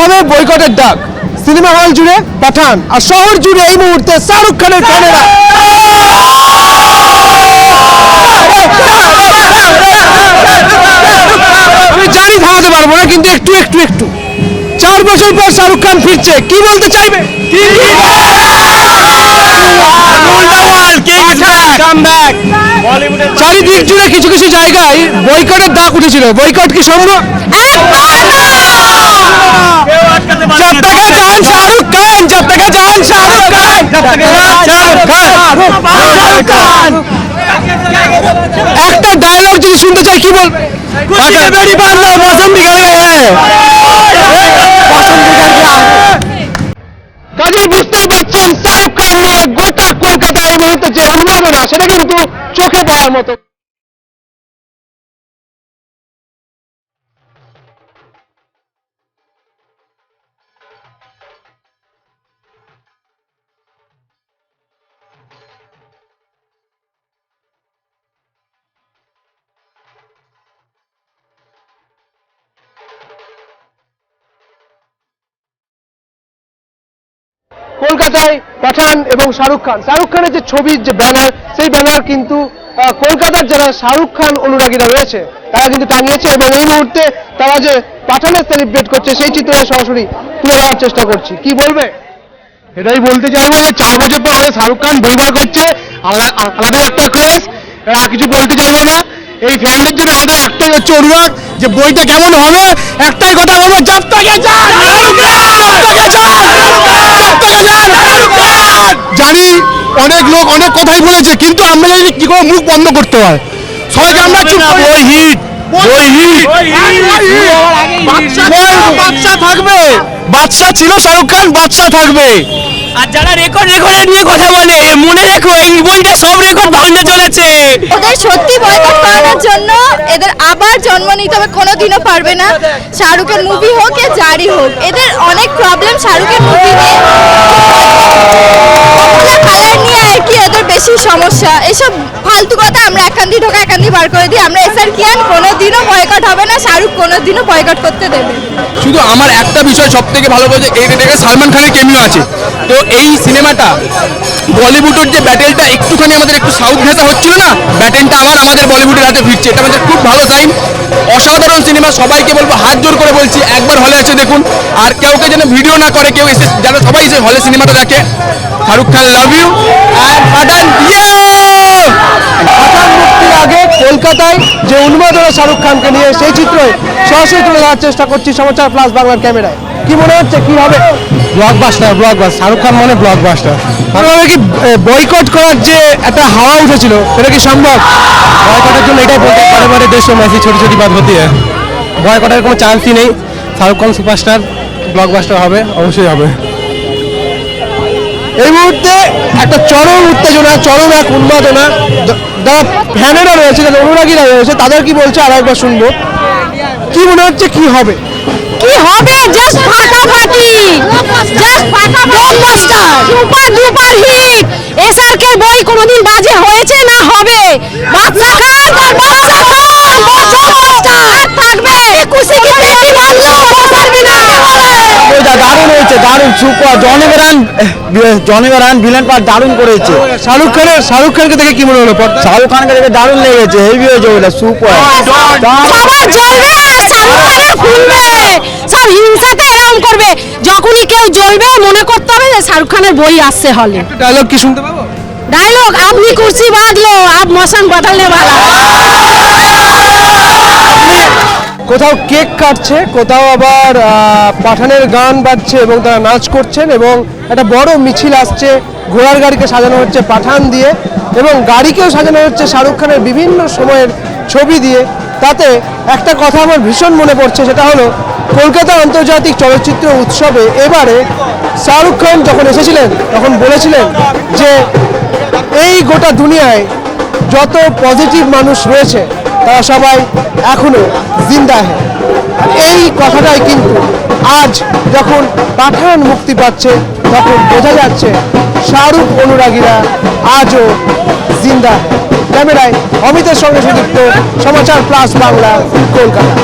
হবে বয়কটের ডাক। সিনেমা হল জুড়ে পাঠান আর শহর জুড়ে এই মুহূর্তে শাহরুখ খানের ক্যামেরা। আমি জানি থামাতে পারবো না, কিন্তু একটু একটু একটু 4 বছর পর শাহরুখ খান ফিরছে, কি বলতে চাইবে? চারিদিক জুড়ে কিছু কিছু জায়গায় বয়কটের ডাক উঠেছিল, বয়কট কি সম্ভব? जब तक जान शाहरुख खान, जब तक जान शाहरुख खान, একটা ডায়লগ যদি শুনতে চাই কি বলবে? বেড়ি বাঁধলো মৌসুম বিগড় গয়ে। কাজেই বুঝতেই পারছেন শাহরুখ খান নিয়ে গোটা কলকাতা এই মুহূর্তে যে উন্মাদনা, সেটা কিন্তু চোখে পড়ার মতো। কলকাতায় পাঠান এবং শাহরুখ খানের যে ছবির যে ব্যানার, সেই ব্যানার কিন্তু কলকাতার যারা শাহরুখ খান অনুরাগীরা রয়েছে তারা কিন্তু টাঙিয়েছে, এবং এই মুহূর্তে তারা যে পাঠানের সেলিব্রেট করছে সেই চিত্রটা সরাসরি তুলে ধরার চেষ্টা করছি। কি বলবে? এটাই বলতে চাইবো যে 4 বছর পর আমাদের শাহরুখ খান বইবার করছে, আলাদা একটা ক্রেজ। আর কিছু বলতে চাইবো না, এই ফ্যানদের জন্য আমাদের একটাই হচ্ছে অনুরোধ যে বইটা কেমন হবে। একটাই কথা বলবো, জব তকে চান। জানি অনেক লোক অনেক কথাই বলেছে, কিন্তু আমরা জানি কি করে মুখ বন্ধ করতে হয়। সবাইকে আমরা চুপ করি। বই হিট, বই হিট, বাদশা থাকবে। বাদশা ছিল শাহরুখ খান, বাদশা থাকবে। আর যারা রেকর্ডে নিয়ে কথা বলে, মনে রেখো এই বইটা সব রেকর্ড ভাঙতে চলেছে। ওদের সত্যি বয়কট করানোর জন্য এদের আবার জন্ম নিতে হবে, কোনোদিনও পারবে না। শাহরুখের মুভি হোক या জারি হোক, এদের অনেক প্রবলেম শাহরুখের মুভি নিয়ে, কালার নিয়ে আর কি এদের বেশি সমস্যা। এসব ফালতু কথা আমরা এখান দিয়ে ঢোকা এখান দিয়ে বার করে দিই। আমরা এসআর কিয়ান কোনোদিনও বয়কট হবে না, শাহরুখ কোনোদিনও বয়কট করতে দেবে। শুধু আমার একটা বিষয় সব থেকে ভালো বলছে, এই দেখে সালমান খানের কেমিও আছে। তো এই সিনেমাটা বলিউডের যে ব্যাটেলটা একটুখানি আমাদের একটু সাউথ ঘেঁষা হচ্ছিল না, ব্যাটেলটা আমাদের বলিউডের হাতে ফিরছে। এটা আমাদের খুব ভালো সাইন, অসাধারণ সিনেমা। সবাইকে বলবো, হাত জোর করে বলছি, একবার হলে এসে দেখুন। আর কেউকে যেন ভিডিও না করে, কেউ এসে যারা সবাই এসে হলে সিনেমাটা দেখে। শাহরুখ খান লাভ ইউ আর পাঠান পাঠান মুক্তির আগে কলকাতায় যে উন্মাদনা শাহরুখ খানকে নিয়ে, সেই চিত্রই সরাসরি তুলে ধরার চেষ্টা করছি সমাচার প্লাস বাংলার ক্যামেরায়। কি মনে হচ্ছে, কি হবে? ব্লকবাস্টার, শাহরুখ খান মানে ব্লকবাস্টার। ভালোভাবে কি বয়কট করার যে একটা হাওয়া উঠেছিল, সেটা কি সম্ভব? বয়কটের জন্য এটাই বলতে পারে বারে দেশ মেসি ছোটি ছোটি বাদ হতে বয়কটের কোনো চান্সই নেই। শাহরুখ খান সুপারস্টার, ব্লকবাস্টার হবে, অবশ্যই হবে। এই মুহূর্তে একটা চরম উত্তেজনা, চরম এক উন্মাদনা। যারা ফ্যানেরা রয়েছে, যারা অনুরাগীরা রয়েছে, তাদের কি বলছে আর একবার শুনবো। কি মনে হচ্ছে, কি হবে? কি হবে? জাস্ট ফাটাফাটি, just blockbuster, super duper hit. SRK বই কোনোদিন বাজে হয়েছে না হবে? বাদশা খান আর বাদশা খান ব্লকবাস্টার থাকবে। খুশি কি পেটি বাঁধলো, পারবি না। ওইটা দারুণ হয়েছে, দারুণ সুপার। জনি বেরান ভিলেন পার্ট দারুণ করেছে। শাহরুখ খানকে দেখে কি মনে হলো? শাহরুখ খানকে দেখে দারুণ লেগেছে, হেভি হয়েছে ওইটা, সুপার। সবার জ্বলবে আর শাহরুখ খানের খুলবে। সব হিংসাতে এরকম করবে, যখনই কেউ জ্বলবে মনে করতে হবে যে শাহরুখ খানের বই আসছে হলে। ডায়লগ কি শুনতে পাবো? डायलॉग आपनी कुर्सी बांध लो, आप मौसम बदलने वाला। কোথাও কেক কাটছে, কোথাও আবার পাঠানের গান বাজছে এবং তারা নাচ করছেন, এবং একটা বড় মিছিল আসছে। ঘোড়ার গাড়িকে সাজানো হচ্ছে পাঠান দিয়ে, এবং গাড়িকেও সাজানো হচ্ছে শাহরুখ খানের বিভিন্ন সময়ের ছবি দিয়ে। তাতে একটা কথা আমার ভীষণ মনে পড়ছে, সেটা হলো কলকাতা আন্তর্জাতিক চলচ্চিত্র উৎসবে এবারে শাহরুখ খান যখন এসেছিলেন তখন বলেছিলেন যে এই গোটা দুনিয়ায় যত পজিটিভ মানুষ রয়েছে তারা সবাই এখনো জিন্দা है। এই কথাটাই কিন্তু আজ যখন পাঠান মুক্তি পাচ্ছে তখন বোঝা যাচ্ছে শাহরুখ অনুরাগীরা আজও জিন্দা है। ক্যামেরায় অমিতের সঙ্গে সুদীপ্ত, সমাচার প্লাস বাংলা, কলকাতা।